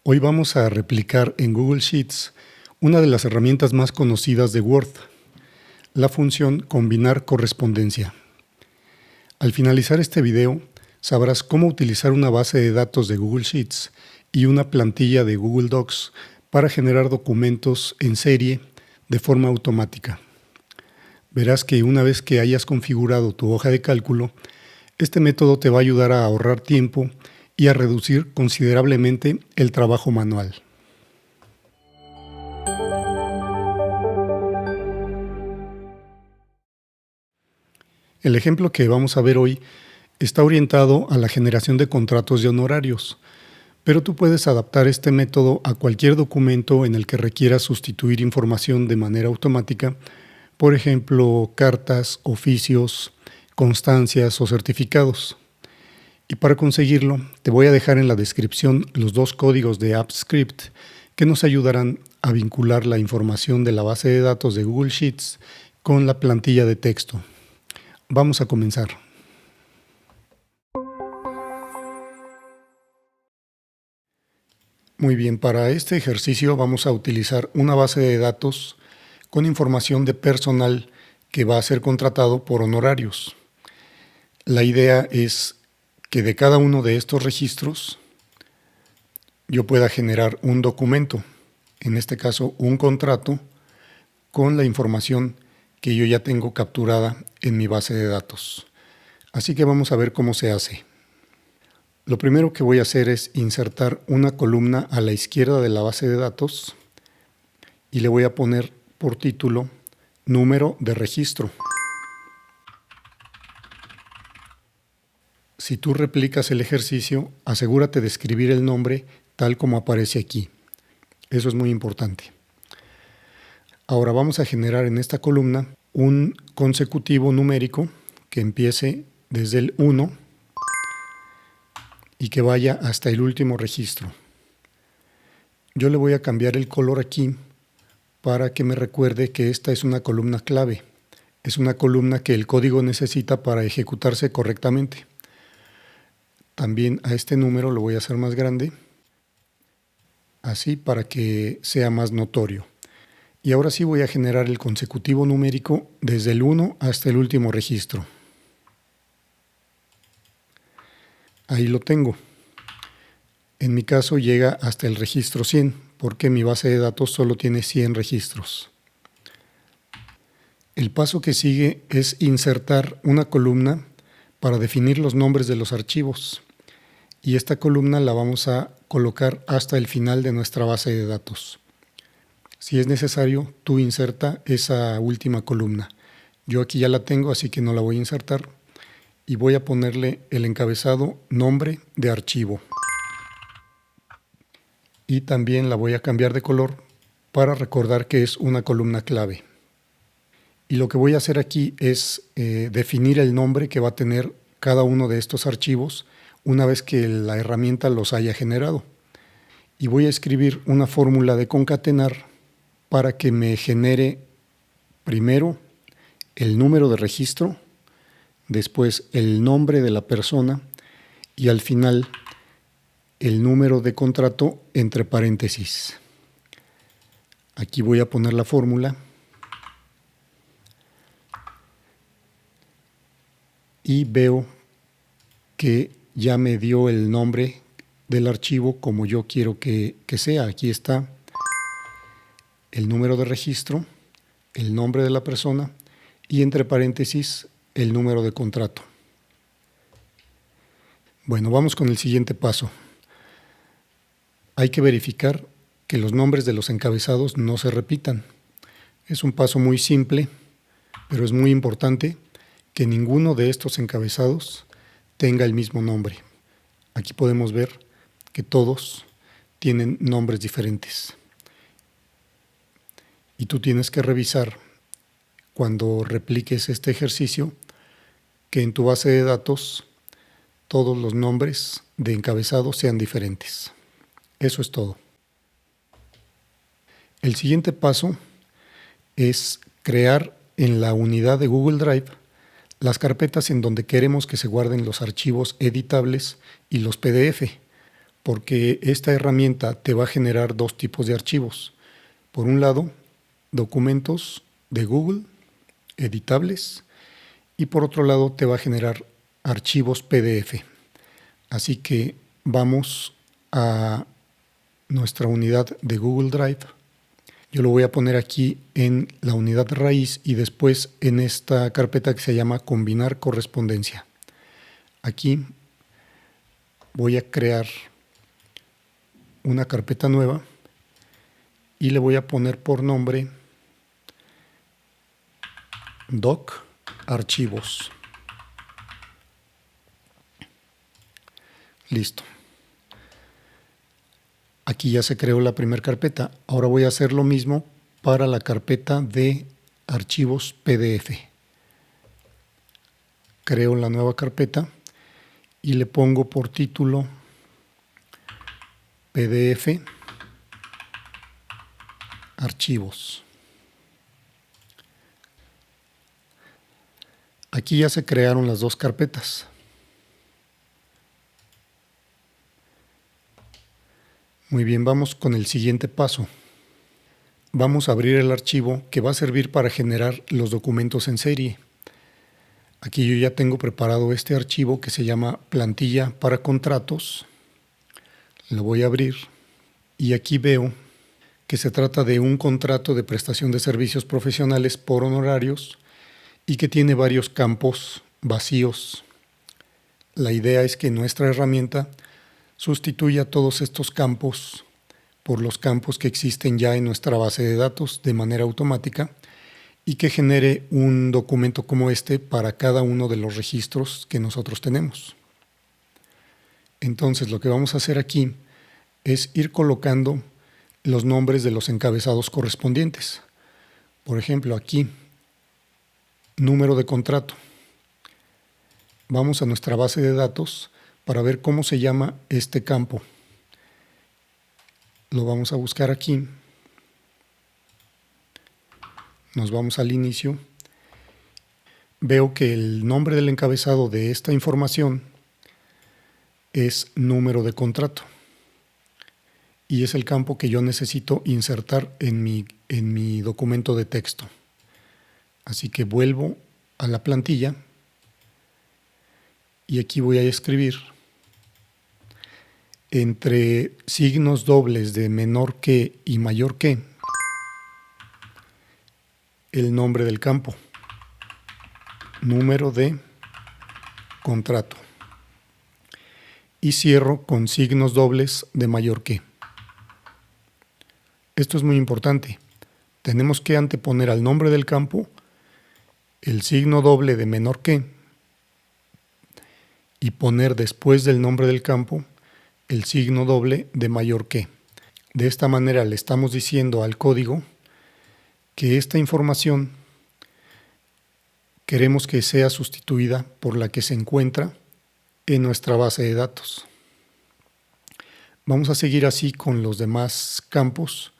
Hoy vamos a replicar en Google Sheets una de las herramientas más conocidas de Word, la función combinar correspondencia. Al finalizar este video, sabrás cómo utilizar una base de datos de Google Sheets y una plantilla de Google Docs para generar documentos en serie de forma automática. Verás que una vez que hayas configurado tu hoja de cálculo, este método te va a ayudar a ahorrar tiempo y a reducir considerablemente el trabajo manual. El ejemplo que vamos a ver hoy está orientado a la generación de contratos de honorarios, pero tú puedes adaptar este método a cualquier documento en el que requieras sustituir información de manera automática, por ejemplo, cartas, oficios, constancias o certificados. Y para conseguirlo, te voy a dejar en la descripción los dos códigos de AppScript que nos ayudarán a vincular la información de la base de datos de Google Sheets con la plantilla de texto. Vamos a comenzar. Muy bien, para este ejercicio vamos a utilizar una base de datos con información de personal que va a ser contratado por honorarios. La idea es que de cada uno de estos registros yo pueda generar un documento, en este caso un contrato, con la información que yo ya tengo capturada en mi base de datos. Así que vamos a ver cómo se hace. Lo primero que voy a hacer es insertar una columna a la izquierda de la base de datos y le voy a poner por título número de registro. Si tú replicas el ejercicio, asegúrate de escribir el nombre tal como aparece aquí. Eso es muy importante. Ahora vamos a generar en esta columna un consecutivo numérico que empiece desde el 1 y que vaya hasta el último registro. Yo le voy a cambiar el color aquí para que me recuerde que esta es una columna clave. Es una columna que el código necesita para ejecutarse correctamente. También a este número lo voy a hacer más grande, así para que sea más notorio. Y ahora sí voy a generar el consecutivo numérico desde el 1 hasta el último registro. Ahí lo tengo. En mi caso llega hasta el registro 100, porque mi base de datos solo tiene 100 registros. El paso que sigue es insertar una columna para definir los nombres de los archivos. Y esta columna la vamos a colocar hasta el final de nuestra base de datos. Si es necesario, tú inserta esa última columna. Yo aquí ya la tengo, así que no la voy a insertar. Y voy a ponerle el encabezado nombre de archivo. Y también la voy a cambiar de color para recordar que es una columna clave. Y lo que voy a hacer aquí es definir el nombre que va a tener cada uno de estos archivos una vez que la herramienta los haya generado. Y voy a escribir una fórmula de concatenar para que me genere primero el número de registro, después el nombre de la persona y al final el número de contrato entre paréntesis. Aquí voy a poner la fórmula y veo que ya me dio el nombre del archivo como yo quiero que sea. Aquí está el número de registro, el nombre de la persona y entre paréntesis el número de contrato. Bueno, vamos con el siguiente paso. Hay que verificar que los nombres de los encabezados no se repitan. Es un paso muy simple, pero es muy importante que ninguno de estos encabezados tenga el mismo nombre. Aquí podemos ver que todos tienen nombres diferentes. Y tú tienes que revisar cuando repliques este ejercicio que en tu base de datos todos los nombres de encabezados sean diferentes. Eso es todo. El siguiente paso es crear en la unidad de Google Drive las carpetas en donde queremos que se guarden los archivos editables y los PDF. porque esta herramienta te va a generar dos tipos de archivos. Por un lado, documentos de Google, editables, y por otro lado te va a generar archivos PDF. Así que vamos a nuestra unidad de Google Drive. Yo lo voy a poner aquí en la unidad raíz y después en esta carpeta que se llama combinar correspondencia. Aquí voy a crear una carpeta nueva y le voy a poner por nombre doc archivos. Listo. Aquí ya se creó la primera carpeta. Ahora voy a hacer lo mismo para la carpeta de archivos PDF. Creo la nueva carpeta y le pongo por título PDF archivos. Aquí ya se crearon las dos carpetas. Muy bien, vamos con el siguiente paso. Vamos a abrir el archivo que va a servir para generar los documentos en serie. Aquí yo ya tengo preparado este archivo que se llama plantilla para contratos. Lo voy a abrir y aquí veo que se trata de un contrato de prestación de servicios profesionales por honorarios y que tiene varios campos vacíos. La idea es que nuestra herramienta sustituya todos estos campos por los campos que existen ya en nuestra base de datos de manera automática y que genere un documento como este para cada uno de los registros que nosotros tenemos. Entonces lo que vamos a hacer aquí es ir colocando los nombres de los encabezados correspondientes. Por ejemplo, aquí, número de contrato. Vamos a nuestra base de datos para ver cómo se llama este campo. Lo vamos a buscar aquí. Nos vamos al inicio. Veo que el nombre del encabezado de esta información es número de contrato. Y es el campo que yo necesito insertar en mi documento de texto. Así que vuelvo a la plantilla y aquí voy a escribir entre signos dobles de menor que y mayor que el nombre del campo, número de contrato, y cierro con signos dobles de mayor que. Esto es muy importante. Tenemos que anteponer al nombre del campo el signo doble de menor que y poner después del nombre del campo el signo doble de mayor que. De esta manera le estamos diciendo al código que esta información queremos que sea sustituida por la que se encuentra en nuestra base de datos. Vamos a seguir así con los demás campos.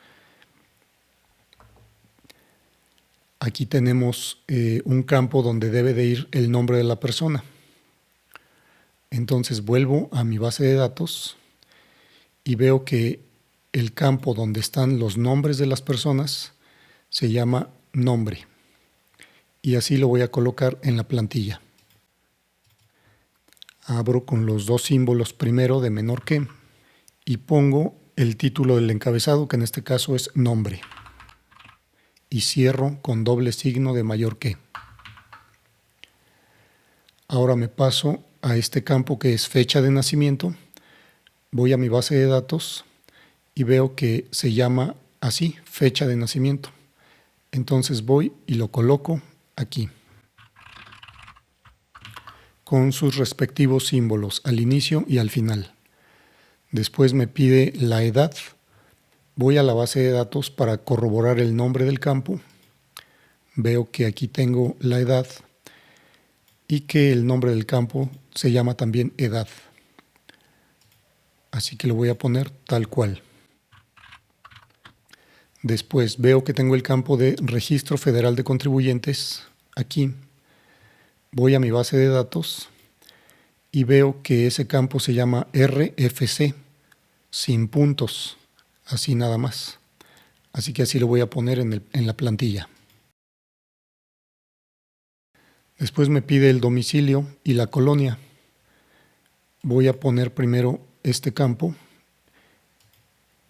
Aquí tenemos un campo donde debe de ir el nombre de la persona. Entonces vuelvo a mi base de datos y veo que el campo donde están los nombres de las personas se llama nombre. Y así lo voy a colocar en la plantilla. Abro con los dos símbolos primero de menor que y pongo el título del encabezado, que en este caso es nombre. Y cierro con doble signo de mayor que. Ahora me paso a este campo que es fecha de nacimiento. Voy a mi base de datos y veo que se llama así, fecha de nacimiento. Entonces voy y lo coloco aquí, con sus respectivos símbolos al inicio y al final. Después me pide la edad. Voy a la base de datos para corroborar el nombre del campo. Veo que aquí tengo la edad y que el nombre del campo se llama también edad. Así que lo voy a poner tal cual. Después veo que tengo el campo de Registro Federal de Contribuyentes aquí. Voy a mi base de datos y veo que ese campo se llama RFC, sin puntos, así nada más. Así que así lo voy a poner en la plantilla. Después me pide el domicilio y la colonia. Voy a poner primero este campo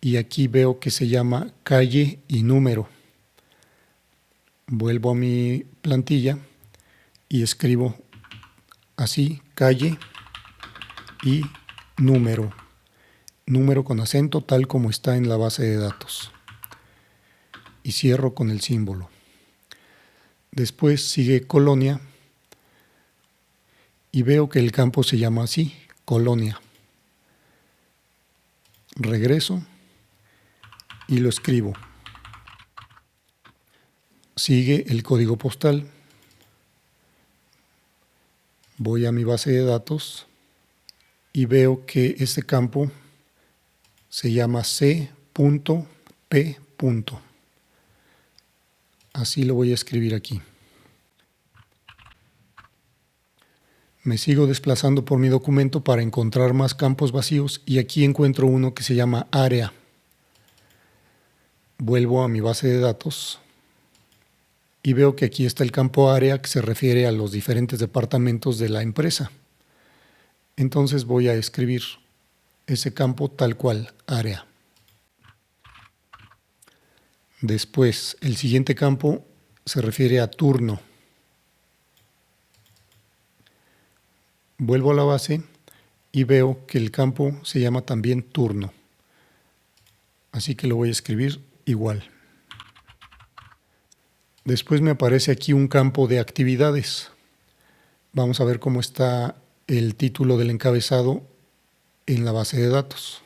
y aquí veo que se llama calle y número. Vuelvo a mi plantilla y escribo así, calle y número. Número con acento tal como está en la base de datos. Y cierro con el símbolo. Después sigue colonia y veo que el campo se llama así, colonia. Regreso y lo escribo. Sigue el código postal. Voy a mi base de datos y veo que este campo se llama C.P. Así lo voy a escribir aquí. Me sigo desplazando por mi documento para encontrar más campos vacíos y aquí encuentro uno que se llama área. Vuelvo a mi base de datos y veo que aquí está el campo área que se refiere a los diferentes departamentos de la empresa. Entonces voy a escribir ese campo tal cual, área. Después, el siguiente campo se refiere a turno. Vuelvo a la base y veo que el campo se llama también turno. Así que lo voy a escribir igual. Después me aparece aquí un campo de actividades. Vamos a ver cómo está el título del encabezado en la base de datos.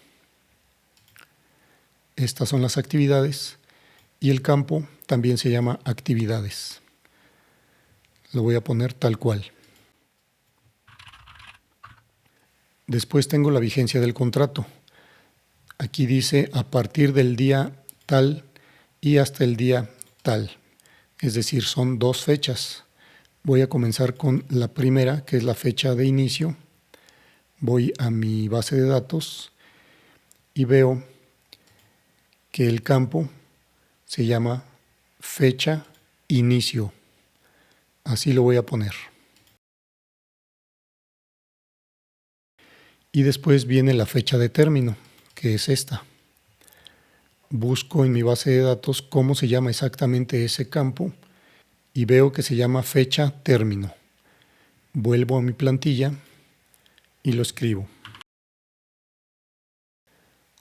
Estas son las actividades y el campo también se llama actividades. Lo voy a poner tal cual. Después tengo la vigencia del contrato. Aquí dice a partir del día tal y hasta el día tal. Es decir, son 2 fechas. Voy a comenzar con la primera, que es la fecha de inicio. Voy a mi base de datos y veo que el campo se llama fecha inicio. Así lo voy a poner. Y después viene la fecha de término, que es esta. Busco en mi base de datos cómo se llama exactamente ese campo y veo que se llama fecha término. Vuelvo a mi plantilla y lo escribo.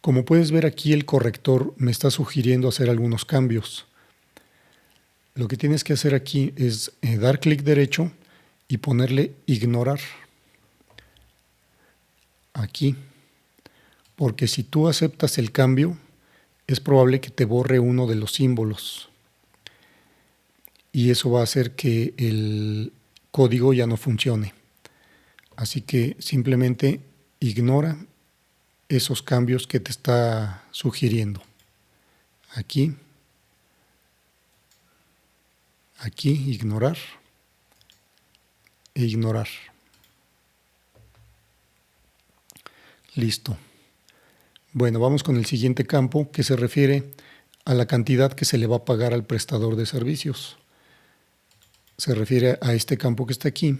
Como puedes ver aquí, el corrector me está sugiriendo hacer algunos cambios. Lo que tienes que hacer aquí es dar clic derecho y ponerle ignorar. Aquí. Porque si tú aceptas el cambio, es probable que te borre uno de los símbolos. Y eso va a hacer que el código ya no funcione. Así que simplemente ignora esos cambios que te está sugiriendo. Aquí, ignorar e ignorar. Listo. Bueno, vamos con el siguiente campo que se refiere a la cantidad que se le va a pagar al prestador de servicios. Se refiere a este campo que está aquí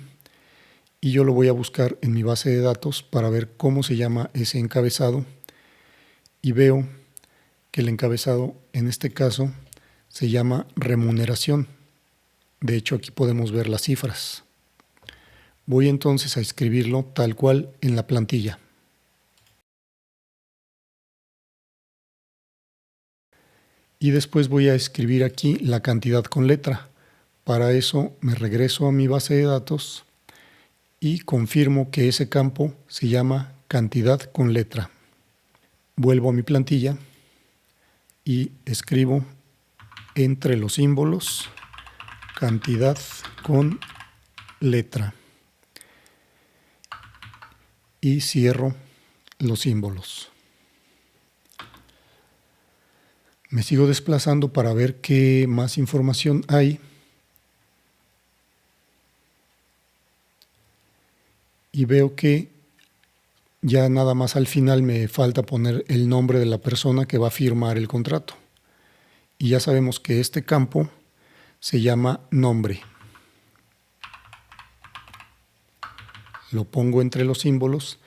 y yo lo voy a buscar en mi base de datos para ver cómo se llama ese encabezado y veo que el encabezado en este caso se llama remuneración. De hecho, aquí podemos ver las cifras. Voy entonces a escribirlo tal cual en la plantilla. Y después voy a escribir aquí la cantidad con letra. Para eso me regreso a mi base de datos y confirmo que ese campo se llama cantidad con letra. Vuelvo a mi plantilla y escribo entre los símbolos cantidad con letra y cierro los símbolos. Me sigo desplazando para ver qué más información hay y veo que Ya nada más al final me falta poner el nombre de la persona que va a firmar el contrato. Y ya sabemos que este campo se llama nombre. Lo pongo entre los símbolos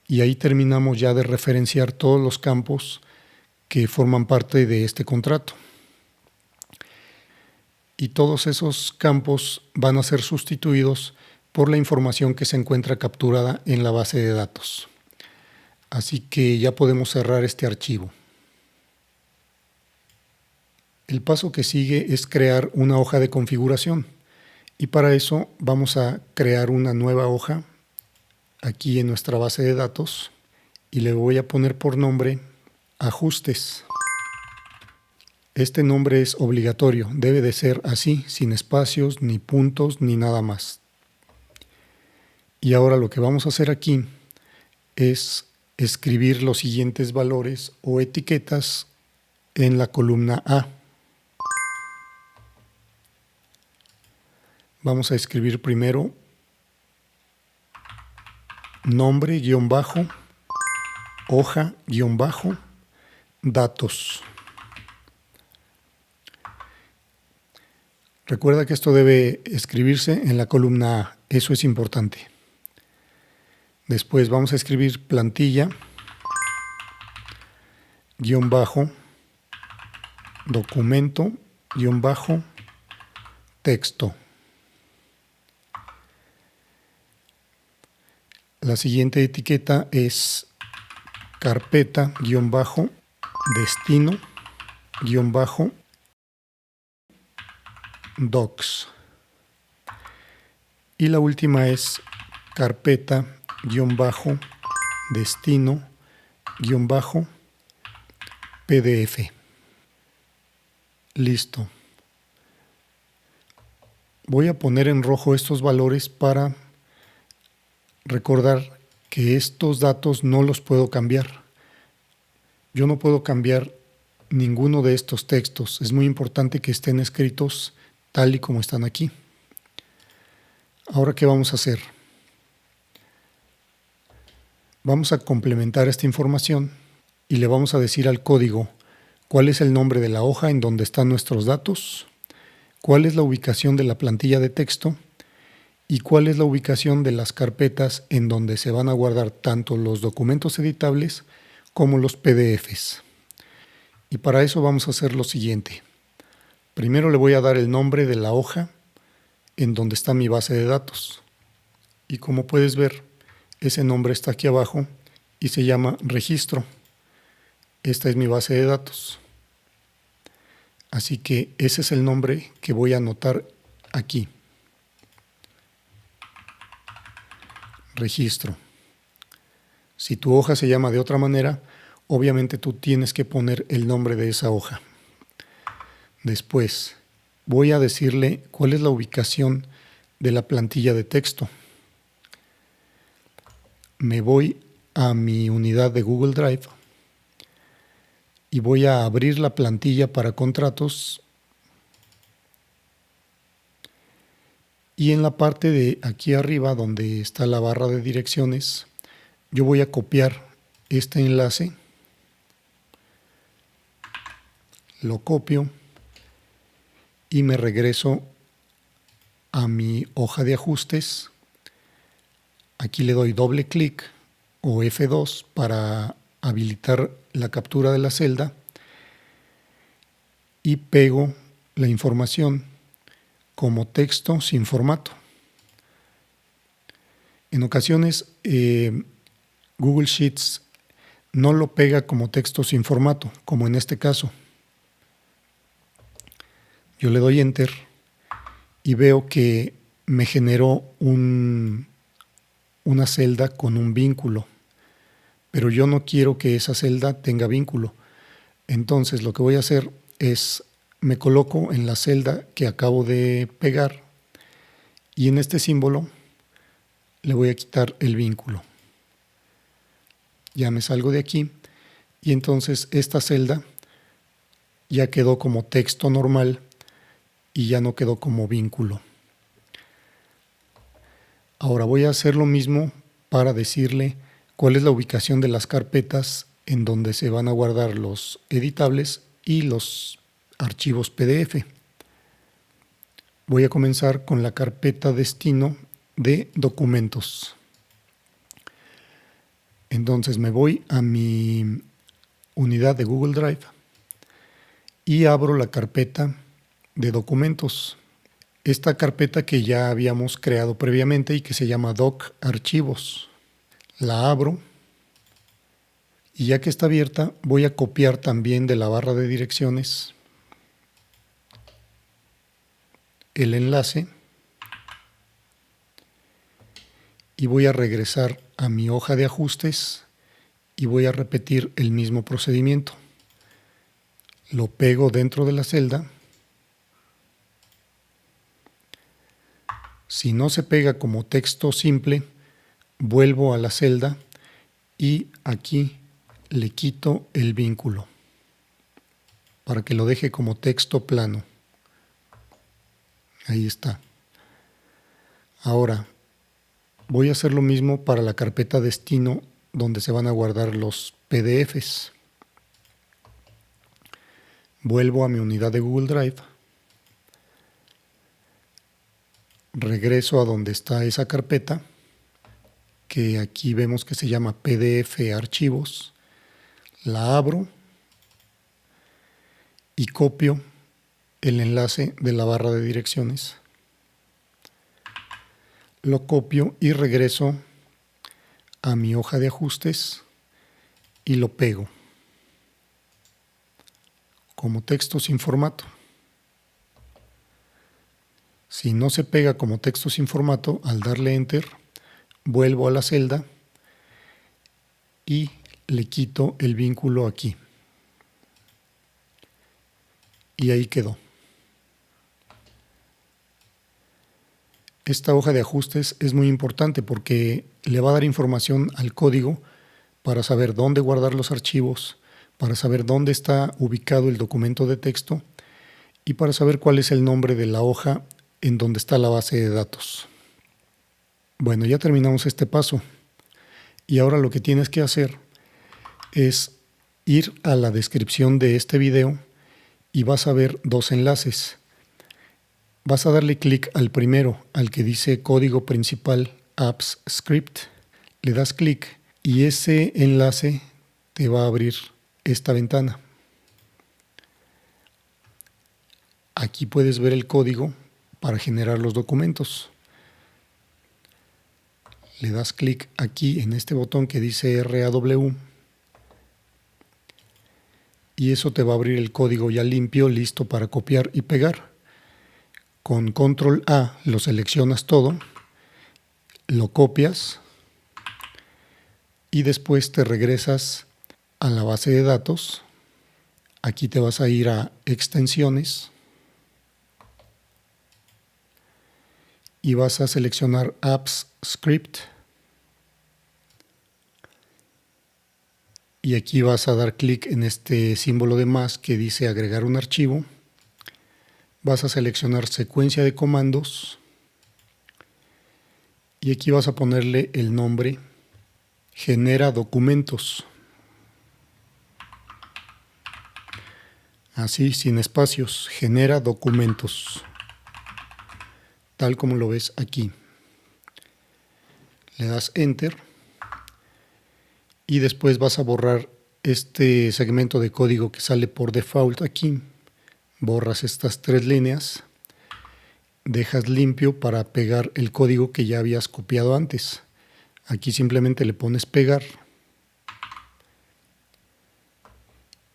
y ahí terminamos ya de referenciar todos los campos que forman parte de este contrato. Y todos esos campos van a ser sustituidos por la información que se encuentra capturada en la base de datos. Así que ya podemos cerrar este archivo. El paso que sigue es crear una hoja de configuración y para eso vamos a crear una nueva hoja aquí en nuestra base de datos y le voy a poner por nombre ajustes. Este nombre es obligatorio, debe de ser así, sin espacios, ni puntos, ni nada más. Y ahora lo que vamos a hacer aquí es escribir los siguientes valores o etiquetas en la columna A. Vamos a escribir primero nombre guión bajo, hoja guión bajo, datos. Recuerda que esto debe escribirse en la columna A, eso es importante. Después vamos a escribir plantilla, guión bajo, documento, guión bajo, texto. La siguiente etiqueta es carpeta, guión bajo, destino, guión bajo, docs. Y la última es carpeta, guión bajo, destino, guión bajo, PDF. Listo. Voy a poner en rojo estos valores para recordar que estos datos no los puedo cambiar. Yo no puedo cambiar ninguno de estos textos. Es muy importante que estén escritos tal y como están aquí. Ahora, ¿qué vamos a hacer? Vamos a complementar esta información y le vamos a decir al código cuál es el nombre de la hoja en donde están nuestros datos, cuál es la ubicación de la plantilla de texto y cuál es la ubicación de las carpetas en donde se van a guardar tanto los documentos editables como los PDFs. Y para eso vamos a hacer lo siguiente. Primero le voy a dar el nombre de la hoja en donde está mi base de datos. Y como puedes ver, ese nombre está aquí abajo y se llama registro. Esta es mi base de datos. Así que ese es el nombre que voy a anotar aquí. Registro. Si tu hoja se llama de otra manera, obviamente tú tienes que poner el nombre de esa hoja. Después voy a decirle cuál es la ubicación de la plantilla de texto. Me voy a mi unidad de Google Drive y voy a abrir la plantilla para contratos. Y en la parte de aquí arriba, donde está la barra de direcciones, yo voy a copiar este enlace, lo copio y me regreso a mi hoja de ajustes. Aquí le doy doble clic o F2 para habilitar la captura de la celda y pego la información como texto sin formato. En ocasiones Google Sheets no lo pega como texto sin formato, como en este caso. Yo le doy Enter y veo que me generó una celda con un vínculo, pero yo no quiero que esa celda tenga vínculo. Entonces lo que voy a hacer es me coloco en la celda que acabo de pegar y en este símbolo le voy a quitar el vínculo. Ya me salgo de aquí y entonces esta celda ya quedó como texto normal y ya no quedó como vínculo. Ahora voy a hacer lo mismo para decirle cuál es la ubicación de las carpetas en donde se van a guardar los editables y los archivos PDF. Voy a comenzar con la carpeta destino de documentos. Entonces me voy a mi unidad de Google Drive y abro la carpeta de documentos. Esta carpeta que ya habíamos creado previamente y que se llama Doc Archivos. La abro y ya que está abierta voy a copiar también de la barra de direcciones el enlace y voy a regresar a mi hoja de ajustes y voy a repetir el mismo procedimiento. Lo pego dentro de la celda. Si no se pega como texto simple, vuelvo a la celda y aquí le quito el vínculo para que lo deje como texto plano. Ahí está. Ahora voy a hacer lo mismo para la carpeta destino donde se van a guardar los PDFs. Vuelvo a mi unidad de Google Drive. Regreso a donde está esa carpeta, que aquí vemos que se llama PDF Archivos. La abro y copio el enlace de la barra de direcciones. Lo copio y regreso a mi hoja de ajustes y lo pego como texto sin formato. Si no se pega como texto sin formato, al darle Enter, vuelvo a la celda y le quito el vínculo aquí. Y ahí quedó. Esta hoja de ajustes es muy importante porque le va a dar información al código para saber dónde guardar los archivos, para saber dónde está ubicado el documento de texto y para saber cuál es el nombre de la hoja en donde está la base de datos. Bueno, ya terminamos este paso y ahora lo que tienes que hacer es ir a la descripción de este video y vas a ver dos enlaces. Vas a darle clic al primero, al que dice código principal apps script. Le das clic y ese enlace te va a abrir esta ventana. Aquí puedes ver el código para generar los documentos. Le das clic aquí en este botón que dice RAW y eso te va a abrir el código ya limpio, listo para copiar y pegar. Con Control A lo seleccionas todo, lo copias y después te regresas a la base de datos. Aquí te vas a ir a extensiones y vas a seleccionar Apps Script y aquí vas a dar clic en este símbolo de más que dice agregar un archivo. Vas a seleccionar secuencia de comandos y aquí vas a ponerle el nombre genera documentos. Así, sin espacios, genera documentos. Tal como lo ves aquí. Le das Enter y después vas a borrar este segmento de código que sale por default aquí. Borras estas tres líneas, dejas limpio para pegar el código que ya habías copiado antes. Aquí simplemente le pones pegar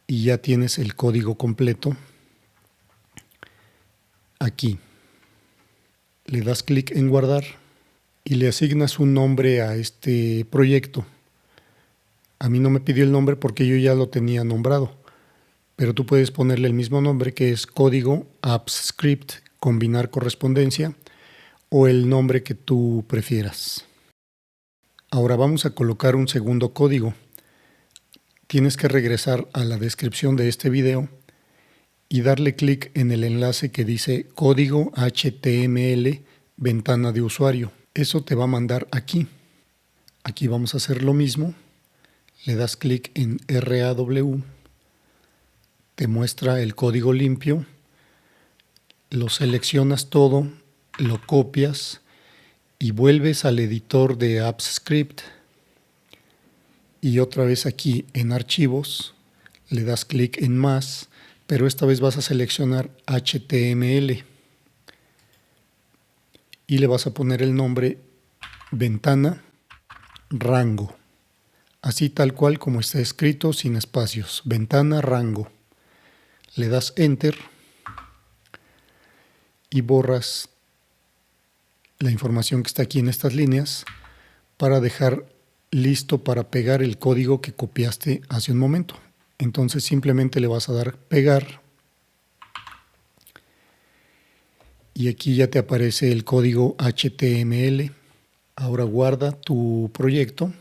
y ya tienes el código completo aquí. Le das clic en guardar y le asignas un nombre a este proyecto. A mí no me pidió el nombre porque yo ya lo tenía nombrado, pero tú puedes ponerle el mismo nombre que es código apps script combinar correspondencia o el nombre que tú prefieras. Ahora vamos a colocar un segundo código. Tienes que regresar a la descripción de este video y darle clic en el enlace que dice código HTML ventana de usuario. Eso te va a mandar aquí. Aquí vamos a hacer lo mismo. Le das clic en RAW, te muestra el código limpio, lo seleccionas todo, lo copias y vuelves al editor de AppScript y otra vez aquí en archivos le das clic en más, pero esta vez vas a seleccionar HTML y le vas a poner el nombre ventana rango, así tal cual como está escrito, sin espacios, ventana rango. Le das enter y borras la información que está aquí en estas líneas para dejar listo para pegar el código que copiaste hace un momento. Entonces simplemente le vas a dar pegar y aquí ya te aparece el código HTML. Ahora guarda tu proyecto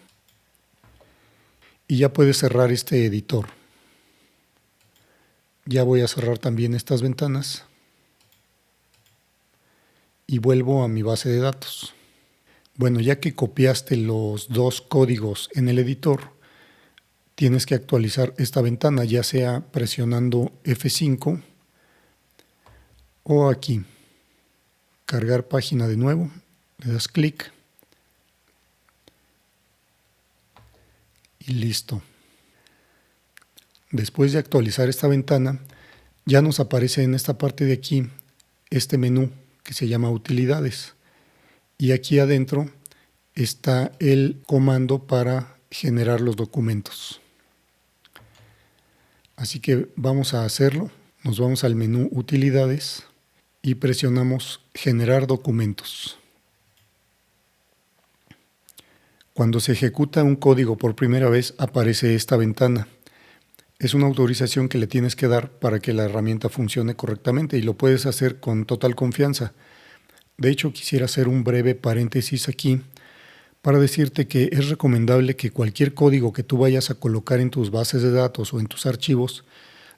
y ya puedes cerrar este editor. Ya voy a cerrar también estas ventanas y vuelvo a mi base de datos. Bueno, ya que copiaste los dos códigos en el editor, tienes que actualizar esta ventana, ya sea presionando F5 o aquí. Cargar página de nuevo, le das clic y listo. Después de actualizar esta ventana, ya nos aparece en esta parte de aquí este menú que se llama utilidades. Y aquí adentro está el comando para generar los documentos. Así que vamos a hacerlo. Nos vamos al menú utilidades y presionamos generar documentos. Cuando se ejecuta un código por primera vez aparece esta ventana. Es una autorización que le tienes que dar para que la herramienta funcione correctamente y lo puedes hacer con total confianza. De hecho, quisiera hacer un breve paréntesis aquí para decirte que es recomendable que cualquier código que tú vayas a colocar en tus bases de datos o en tus archivos,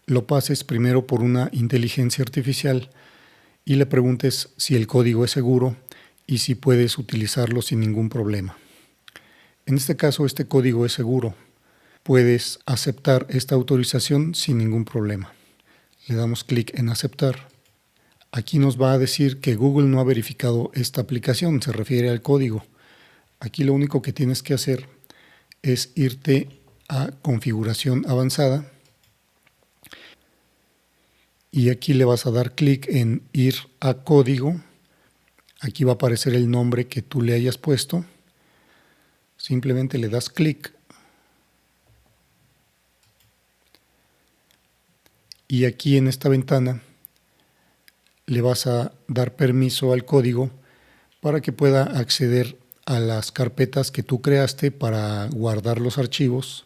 lo pases primero por una inteligencia artificial y le preguntes si el código es seguro y si puedes utilizarlo sin ningún problema. En este caso, este código es seguro. Puedes aceptar esta autorización sin ningún problema. Le damos clic en aceptar. Aquí nos va a decir que Google no ha verificado esta aplicación, se refiere al código. Aquí lo único que tienes que hacer es irte a configuración avanzada y aquí le vas a dar clic en ir a código. Aquí va a aparecer el nombre que tú le hayas puesto. Simplemente le das clic y aquí en esta ventana le vas a dar permiso al código para que pueda acceder a las carpetas que tú creaste para guardar los archivos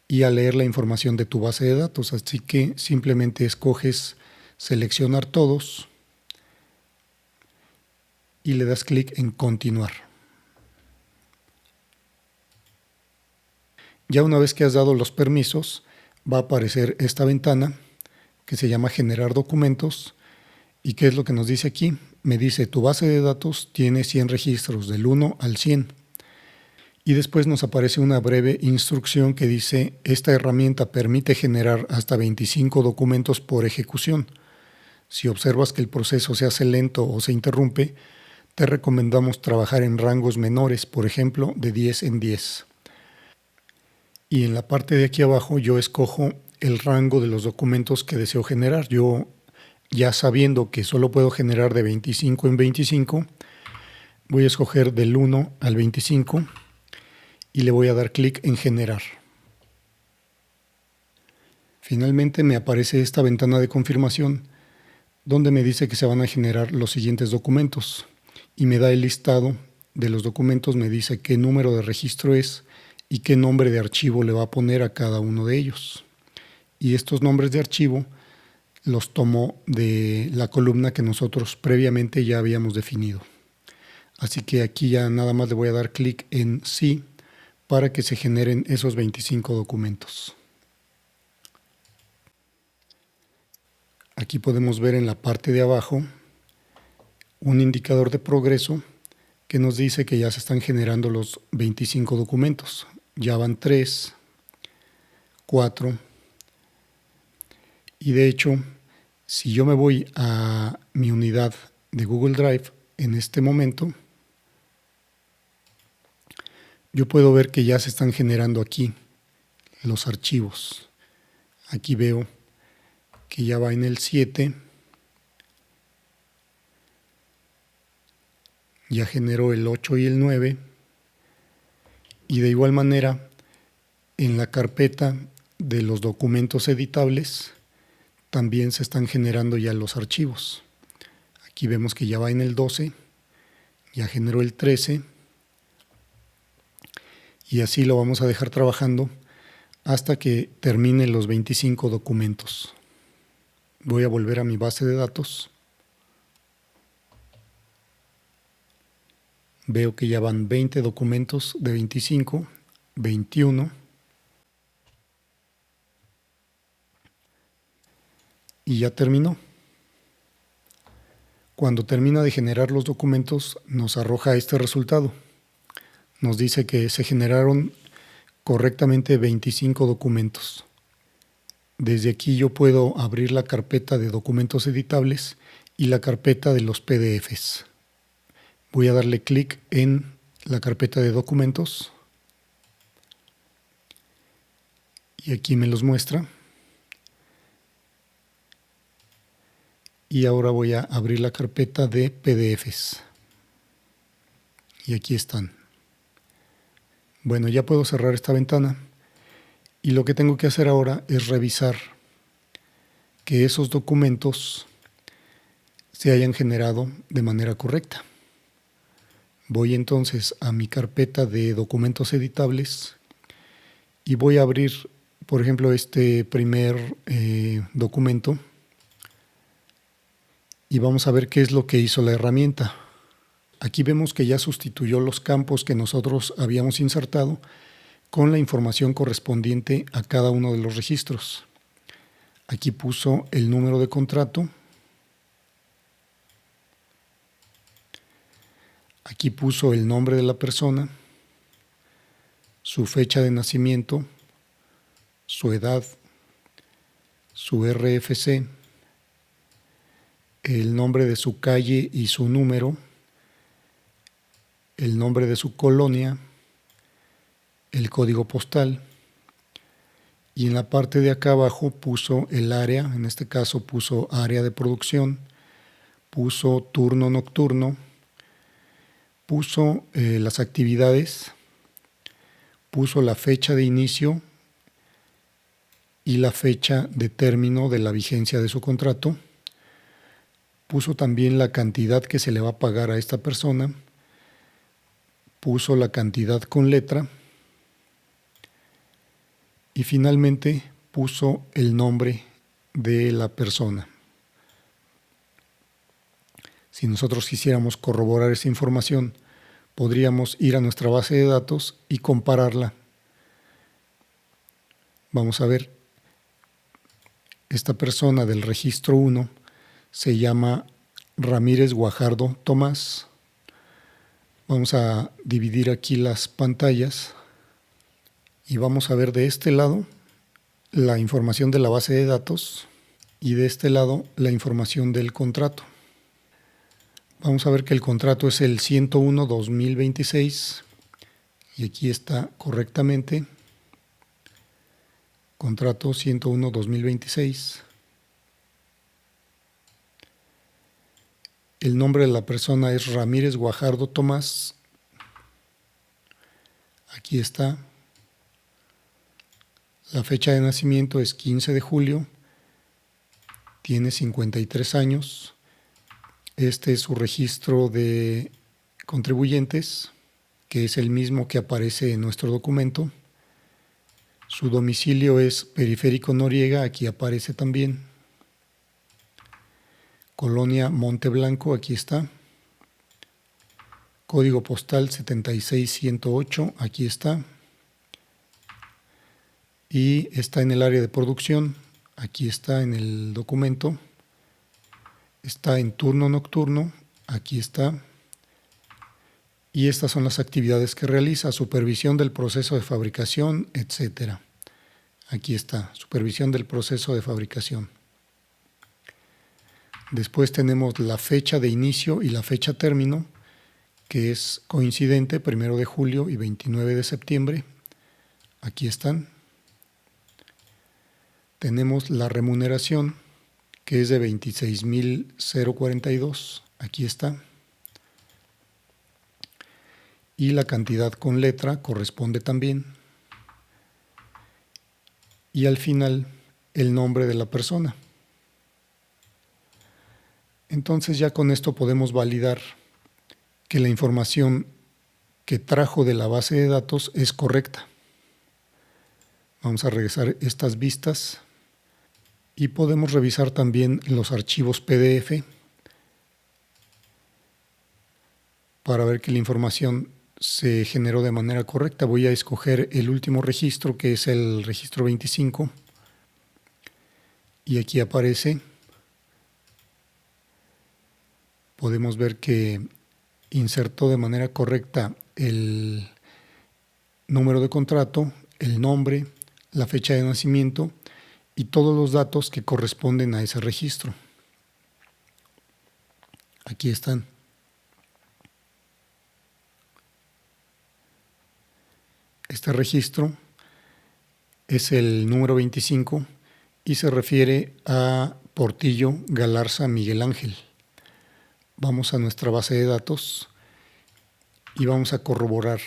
y a leer la información de tu base de datos. Así que simplemente escoges seleccionar todos y le das clic en continuar. Ya una vez que has dado los permisos, va a aparecer esta ventana que se llama generar documentos. ¿Y qué es lo que nos dice aquí? Me dice tu base de datos tiene 100 registros del 1 al 100. Y después nos aparece una breve instrucción que dice esta herramienta permite generar hasta 25 documentos por ejecución. Si observas que el proceso se hace lento o se interrumpe, te recomendamos trabajar en rangos menores, por ejemplo, de 10 en 10. Y en la parte de aquí abajo yo escojo el rango de los documentos que deseo generar. Yo, ya sabiendo que solo puedo generar de 25 en 25, voy a escoger del 1 al 25 y le voy a dar clic en generar. Finalmente me aparece esta ventana de confirmación donde me dice que se van a generar los siguientes documentos y me da el listado de los documentos, me dice qué número de registro es y qué nombre de archivo le va a poner a cada uno de ellos. Y estos nombres de archivo los tomo de la columna que nosotros previamente ya habíamos definido. Así que aquí ya nada más le voy a dar clic en sí para que se generen esos 25 documentos. Aquí podemos ver en la parte de abajo un indicador de progreso que nos dice que ya se están generando los 25 documentos. Ya van 3, 4, y de hecho, si yo me voy a mi unidad de Google Drive en este momento, yo puedo ver que ya se están generando aquí los archivos. Aquí veo que ya va en el 7, ya generó el 8 y el 9, y de igual manera en la carpeta de los documentos editables también se están generando ya los archivos. Aquí vemos que ya va en el 12, ya generó el 13, y así lo vamos a dejar trabajando hasta que termine los 25 documentos. Voy a volver a mi base de datos. Veo que ya van 20 documentos de 25, 21, y ya terminó. Cuando termina de generar los documentos, nos arroja este resultado. Nos dice que se generaron correctamente 25 documentos. Desde aquí yo puedo abrir la carpeta de documentos editables y la carpeta de los PDFs. Voy a darle clic en la carpeta de documentos y aquí me los muestra. Y ahora voy a abrir la carpeta de PDFs. Y aquí están. Bueno, ya puedo cerrar esta ventana. Y lo que tengo que hacer ahora es revisar que esos documentos se hayan generado de manera correcta. Voy entonces a mi carpeta de documentos editables y voy a abrir, por ejemplo, este primer documento. Y vamos a ver qué es lo que hizo la herramienta. Aquí vemos que ya sustituyó los campos que nosotros habíamos insertado con la información correspondiente a cada uno de los registros. Aquí puso el número de contrato. Aquí puso el nombre de la persona, su fecha de nacimiento, su edad, su RFC, el nombre de su calle y su número, el nombre de su colonia, el código postal, y en la parte de acá abajo puso el área, en este caso puso área de producción, puso turno nocturno, puso las actividades, puso la fecha de inicio y la fecha de término de la vigencia de su contrato, puso también la cantidad que se le va a pagar a esta persona, puso la cantidad con letra y finalmente puso el nombre de la persona. Si nosotros quisiéramos corroborar esa información, podríamos ir a nuestra base de datos y compararla. Vamos a ver, esta persona del registro 1 se llama Ramírez Guajardo Tomás. Vamos a dividir aquí las pantallas y vamos a ver de este lado la información de la base de datos y de este lado la información del contrato. Vamos a ver que el contrato es el 101-2026 y aquí está correctamente. Contrato 101-2026. El nombre de la persona es Ramírez Guajardo Tomás. Aquí está. La fecha de nacimiento es 15 de julio. Tiene 53 años. Este es su registro de contribuyentes, que es el mismo que aparece en nuestro documento. Su domicilio es Periférico Noriega, aquí aparece también. Colonia Monte Blanco, aquí está. Código postal 76108, aquí está. Y está en el área de producción, aquí está en el documento. Está en turno nocturno, aquí está. y estas son las actividades que realiza: supervisión del proceso de fabricación, etc. Aquí está, supervisión del proceso de fabricación. Después tenemos la fecha de inicio y la fecha término, que es coincidente, 1 de julio y 29 de septiembre. Aquí están. Tenemos la remuneración, que es de 26,042. Aquí está. Y la cantidad con letra corresponde también. Y al final, el nombre de la persona. Entonces ya con esto podemos validar que la información que trajo de la base de datos es correcta. Vamos a regresar estas vistas y podemos revisar también los archivos PDF para ver que la información se generó de manera correcta. Voy a escoger el último registro, que es el registro 25, y aquí aparece. Podemos ver que insertó de manera correcta el número de contrato, el nombre, la fecha de nacimiento y todos los datos que corresponden a ese registro. Aquí están. Este registro es el número 25 y se refiere a Portillo Galarza Miguel Ángel. Vamos a nuestra base de datos y vamos a corroborar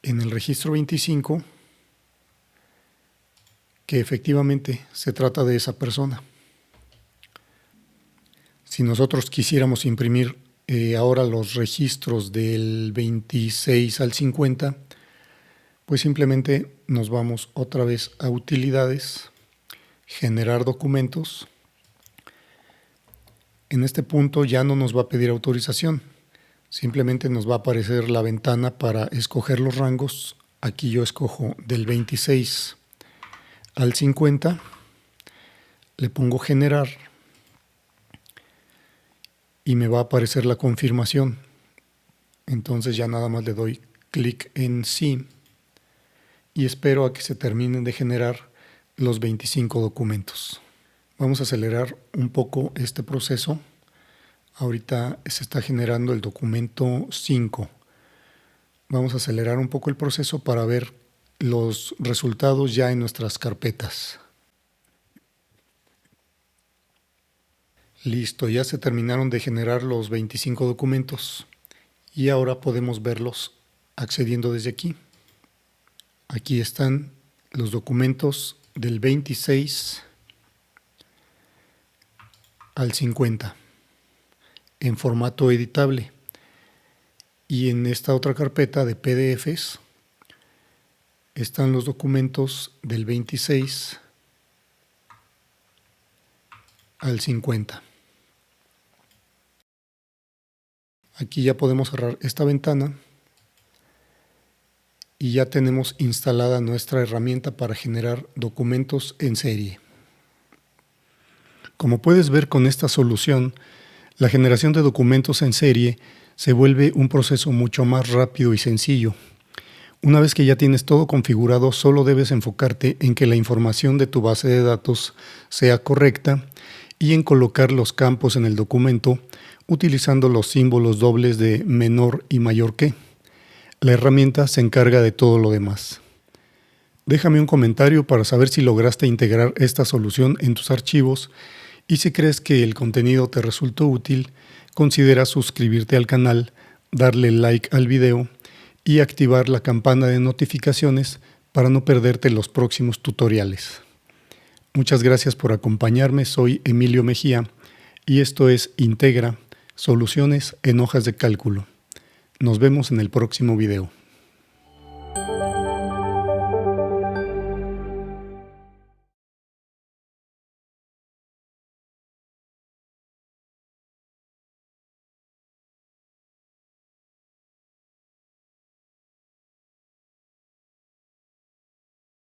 en el registro 25 que efectivamente se trata de esa persona. Si nosotros quisiéramos imprimir ahora los registros del 26 al 50, pues simplemente nos vamos otra vez a utilidades, generar documentos. En este punto ya no nos va a pedir autorización, simplemente nos va a aparecer la ventana para escoger los rangos. Aquí yo escojo del 26 al 50, le pongo generar y me va a aparecer la confirmación. Entonces ya nada más le doy clic en sí y espero a que se terminen de generar los 25 documentos. Vamos a acelerar un poco este proceso. Ahorita se está generando el documento 5. Vamos a acelerar un poco el proceso para ver los resultados ya en nuestras carpetas. Listo, ya se terminaron de generar los 25 documentos y ahora podemos verlos accediendo desde aquí. Aquí están los documentos del 26 al 50 en formato editable, y en esta otra carpeta de PDFs están los documentos del 26 al 50. Aquí ya podemos cerrar esta ventana y ya tenemos instalada nuestra herramienta para generar documentos en serie. Como puedes ver con esta solución, la generación de documentos en serie se vuelve un proceso mucho más rápido y sencillo. Una vez que ya tienes todo configurado, solo debes enfocarte en que la información de tu base de datos sea correcta y en colocar los campos en el documento utilizando los símbolos dobles de menor y mayor que. La herramienta se encarga de todo lo demás. Déjame un comentario para saber si lograste integrar esta solución en tus archivos, y si crees que el contenido te resultó útil, considera suscribirte al canal, darle like al video y activar la campana de notificaciones para no perderte los próximos tutoriales. Muchas gracias por acompañarme, soy Emilio Mejía y esto es Integra, soluciones en hojas de cálculo. Nos vemos en el próximo video.